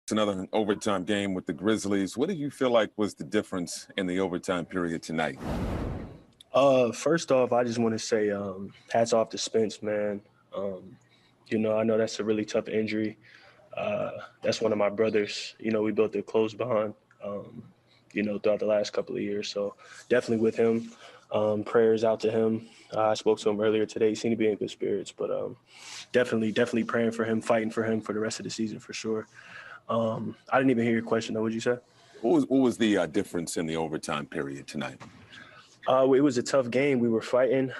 It's another overtime game with the Grizzlies. What do you feel like was the difference in the overtime period tonight? First off, I just want to say hats off to Spence, man. I know that's a really tough injury. That's one of my brothers. We built a close bond, throughout the last couple of years. So definitely with him. Prayers out to him. I spoke to him earlier today. He seemed to be in good spirits, but definitely praying for him, fighting for him for the rest of the season for sure. I didn't even hear your question, though. What'd you say? What was the difference in the overtime period tonight? It was a tough game. We were fighting.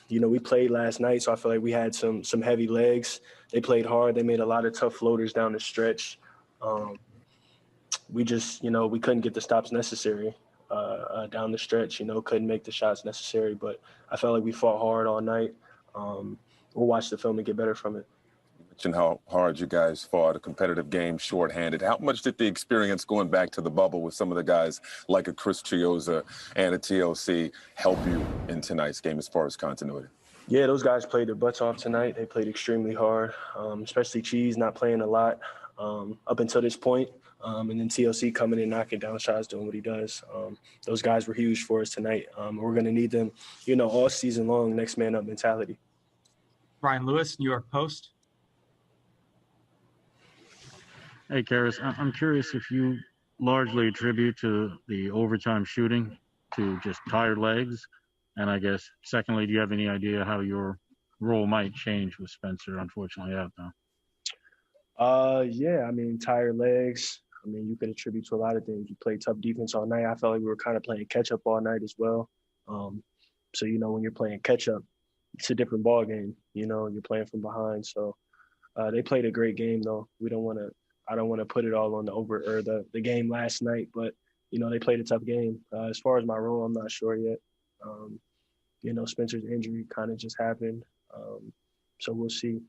We played last night, so I feel like we had some heavy legs. They played hard. They made a lot of tough floaters down the stretch. We just, we couldn't get the stops necessary down the stretch. Couldn't make the shots necessary. But I felt like we fought hard all night. We'll watch the film and get better from it. And how hard you guys fought, a competitive game, shorthanded. How much did the experience going back to the bubble with some of the guys like a Chris Chioza and a TLC help you in tonight's game as far as continuity? Yeah, those guys played their butts off tonight. They played extremely hard, especially Cheese not playing a lot up until this point. And then TLC coming in, knocking down shots, doing what he does. Those guys were huge for us tonight. We're going to need them, all season long, next man up mentality. Ryan Lewis, New York Post. Hey, Caris, I'm curious if you largely attribute to the overtime shooting to just tired legs. And I guess, secondly, do you have any idea how your role might change with Spencer, unfortunately, out now? Yeah, tired legs. You could attribute to a lot of things. You played tough defense all night. I felt like we were kind of playing catch-up all night as well. So, when you're playing catch-up, it's a different ball game. You're playing from behind. So they played a great game, though. I don't want to put it all on the game last night, but they played a tough game. As far as my role, I'm not sure yet. Spencer's injury kind of just happened, so we'll see.